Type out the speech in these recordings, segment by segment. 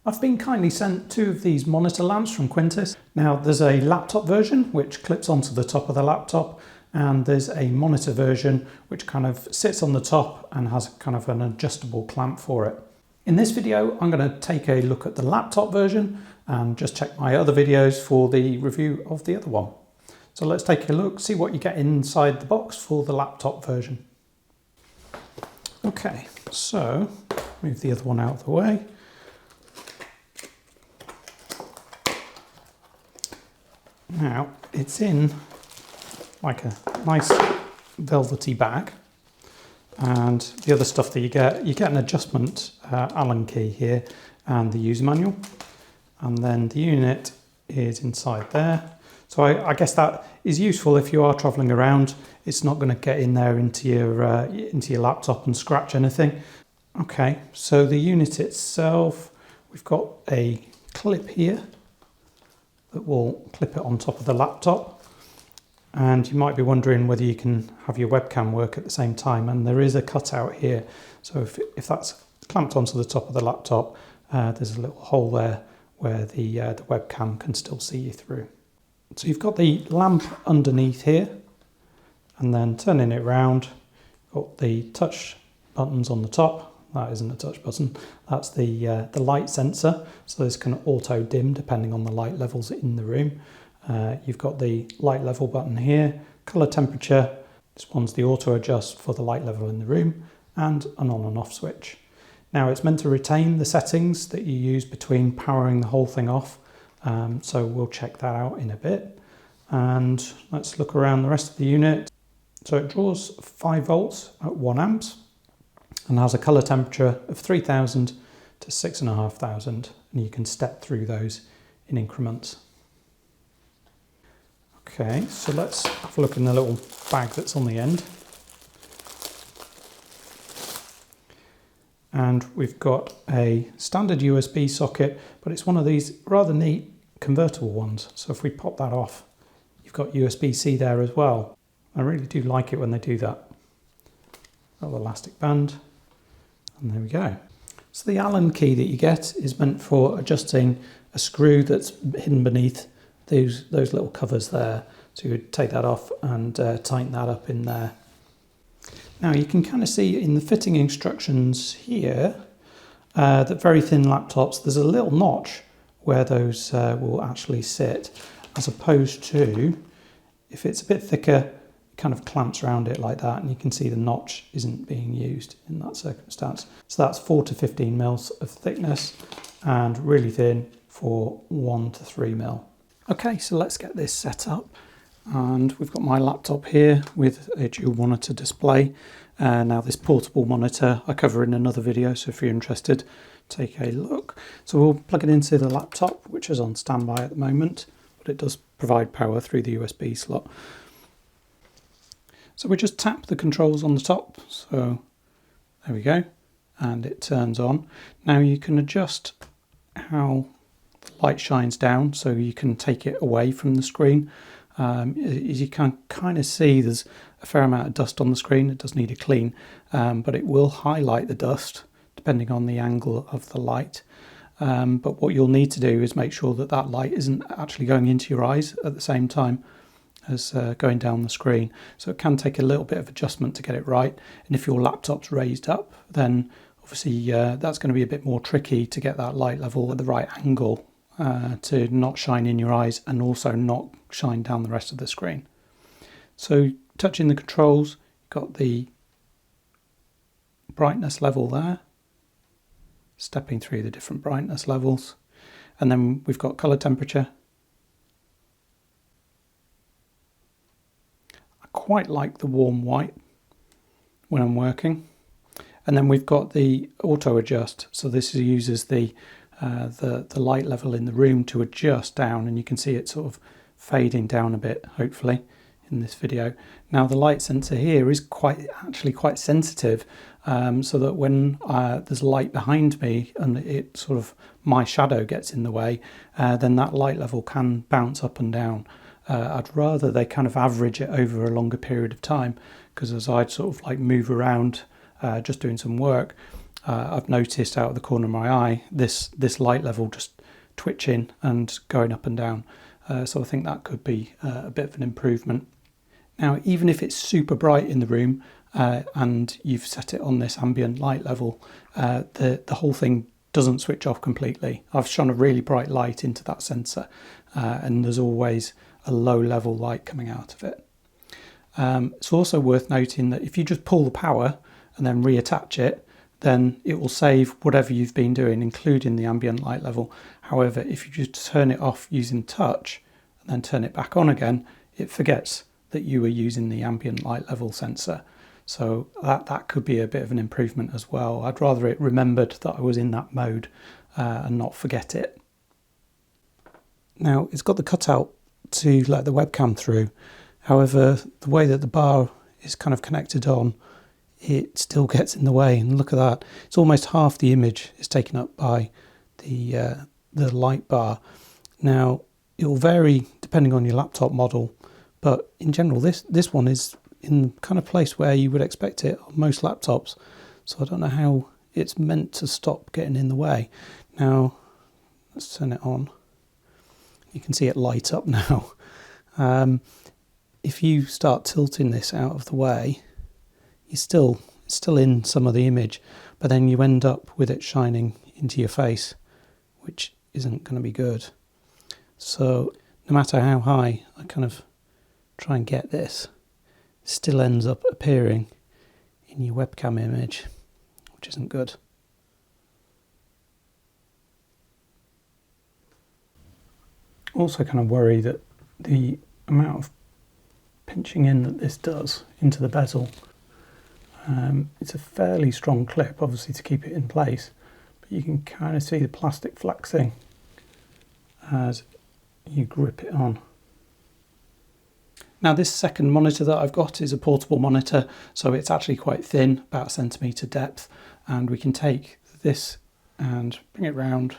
I've been kindly sent two of these monitor lamps from Quntis. Now there's a laptop version which clips onto the top of the laptop, and there's a monitor version which kind of sits on the top and has kind of an adjustable clamp for it. In this video I'm going to take a look at the laptop version and just check my other videos for the review of the other one. So let's take a look, see what you get inside the box for the laptop version. Okay, so move the other one out of the way. Now, it's in like a nice velvety bag, and the other stuff that you get an adjustment Allen key here and the user manual, and then the unit is inside there. So I guess that is useful if you are travelling around. It's not going to get in there into your laptop and scratch anything. Okay, so the unit itself, we've got a clip here that will clip it on top of the laptop, and you might be wondering whether you can have your webcam work at the same time, and there is a cutout here, so if that's clamped onto the top of the laptop, there's a little hole there where the webcam can still see you through. So you've got the lamp underneath here, and then turning it round, got the touch buttons on the top. That isn't a touch button, that's the light sensor, so this can auto dim depending on the light levels in the room. You've got the light level button here, colour temperature, this one's the auto adjust for the light level in the room, and an on and off switch. Now it's meant to retain the settings that you use between powering the whole thing off, so we'll check that out in a bit. And let's look around the rest of the unit. So it draws 5 volts at 1 amps. And has a colour temperature of 3000 to 6500, and you can step through those in increments. Okay, so let's have a look in the little bag that's on the end. And we've got a standard USB socket, but it's one of these rather neat convertible ones. So if we pop that off, you've got USB-C there as well. I really do like it when they do that. Little elastic band. And there we go. So the Allen key that you get is meant for adjusting a screw that's hidden beneath those little covers there. So you would take that off and tighten that up in there. Now you can kind of see in the fitting instructions here that very thin laptops, there's a little notch where those will actually sit, as opposed to if it's a bit thicker, kind of clamps around it like that, and you can see the notch isn't being used in that circumstance. So that's 4 to 15 mils of thickness and really thin for 1 to 3 mil. Okay, so let's get this set up, and we've got my laptop here with a dual monitor display. Now this portable monitor I cover in another video, so if you're interested, take a look. So we'll plug it into the laptop, which is on standby at the moment, but it does provide power through the USB slot. So we just tap the controls on the top, so there we go, and it turns on. Now you can adjust how the light shines down, so you can take it away from the screen. As you can kind of see, there's a fair amount of dust on the screen. It does need a clean, but it will highlight the dust depending on the angle of the light. But what you'll need to do is make sure that that light isn't actually going into your eyes at the same time as going down the screen. So it can take a little bit of adjustment to get it right, and if your laptop's raised up, then obviously that's going to be a bit more tricky to get that light level at the right angle to not shine in your eyes and also not shine down the rest of the screen. So touching the controls, got the brightness level there, stepping through the different brightness levels, and then we've got colour temperature. Quite like the warm white when I'm working, and then we've got the auto adjust, so this uses the light level in the room to adjust down, and you can see it sort of fading down a bit hopefully in this video. Now the light sensor here is actually quite sensitive, so that when there's light behind me and it sort of my shadow gets in the way, then that light level can bounce up and down. I'd rather they kind of average it over a longer period of time, because as I'd sort of like move around just doing some work, I've noticed out of the corner of my eye this light level just twitching and going up and down. So I think that could be a bit of an improvement. Now, even if it's super bright in the room and you've set it on this ambient light level, the whole thing doesn't switch off completely. I've shone a really bright light into that sensor and there's always a low level light coming out of it. It's also worth noting that if you just pull the power and then reattach it, then it will save whatever you've been doing, including the ambient light level. However, if you just turn it off using touch and then turn it back on again, it forgets that you were using the ambient light level sensor. So that could be a bit of an improvement as well. I'd rather it remembered that I was in that mode and not forget it. Now, it's got the cutout to let the webcam through. However, the way that the bar is kind of connected on, it still gets in the way, and look at that. It's almost half the image is taken up by the light bar. Now, it will vary depending on your laptop model, but in general, this one is in the kind of place where you would expect it on most laptops. So I don't know how it's meant to stop getting in the way. Now, let's turn it on. You can see it light up now. If you start tilting this out of the way, it's still in some of the image, but then you end up with it shining into your face, which isn't going to be good. So no matter how high I kind of try and get this, it still ends up appearing in your webcam image, which isn't good. Also kind of worry that the amount of pinching in that this does into the bezel, it's a fairly strong clip, obviously, to keep it in place, but you can kind of see the plastic flexing as you grip it on. Now, this second monitor that I've got is a portable monitor, so it's actually quite thin, about 1 centimetre depth, and we can take this and bring it round.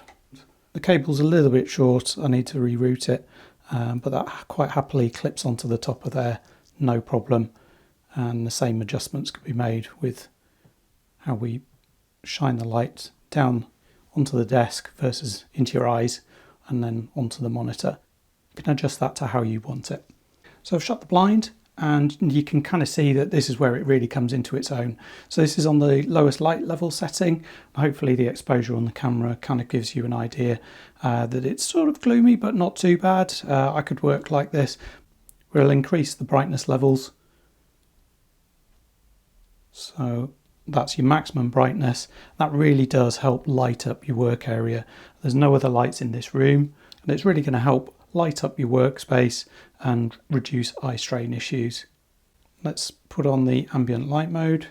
The cable's a little bit short, I need to reroute it, but that quite happily clips onto the top of there, no problem. And the same adjustments can be made with how we shine the light down onto the desk versus into your eyes and then onto the monitor. You can adjust that to how you want it. So I've shut the blind and you can kind of see that this is where it really comes into its own. So this is on the lowest light level setting. Hopefully the exposure on the camera kind of gives you an idea that it's sort of gloomy but not too bad. I could work like this. We'll increase the brightness levels. So that's your maximum brightness. That really does help light up your work area. There's no other lights in this room, and it's really going to help light up your workspace and reduce eye strain issues. Let's put on the ambient light mode.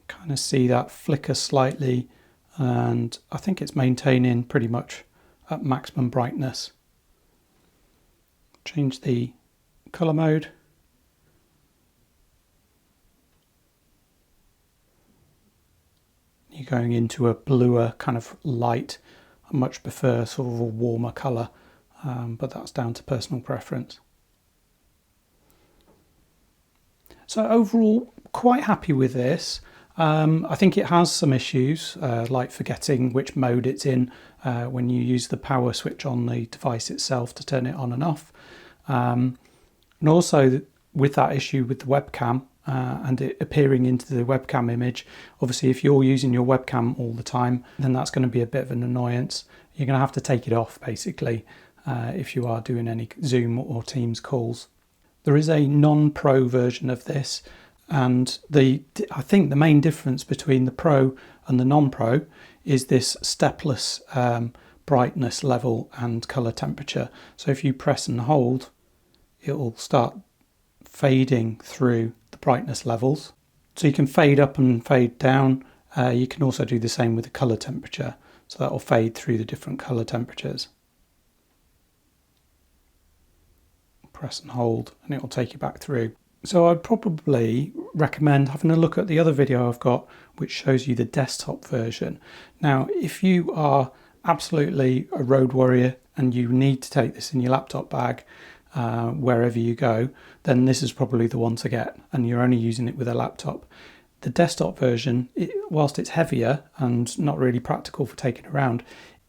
Kind of see that flicker slightly, and I think it's maintaining pretty much at maximum brightness. Change the color mode. You're going into a bluer kind of light. I much prefer sort of a warmer colour, but that's down to personal preference. So overall, quite happy with this. I think it has some issues, like forgetting which mode it's in when you use the power switch on the device itself to turn it on and off. And also with that issue with the webcam, and it appearing into the webcam image. Obviously, if you're using your webcam all the time, then that's going to be a bit of an annoyance. You're going to have to take it off, basically, if you are doing any Zoom or Teams calls. There is a non-Pro version of this, and I think the main difference between the Pro and the non-Pro is this stepless brightness level and color temperature. So if you press and hold, it will start fading through the brightness levels. So you can fade up and fade down. You can also do the same with the color temperature. So that will fade through the different color temperatures. Press and hold and it will take you back through. So I'd probably recommend having a look at the other video I've got, which shows you the desktop version. Now, if you are absolutely a road warrior and you need to take this in your laptop bag wherever you go, then this is probably the one to get, and you're only using it with a laptop. The desktop version, whilst it's heavier and not really practical for taking around,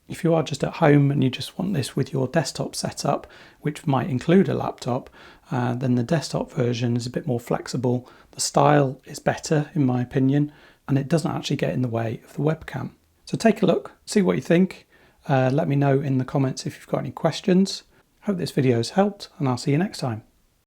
if you are just at home and you just want this with your desktop setup, which might include a laptop, then the desktop version is a bit more flexible. The style is better, in my opinion, and it doesn't actually get in the way of the webcam. So take a look, see what you think. Let me know in the comments if you've got any questions. Hope this video has helped, and I'll see you next time.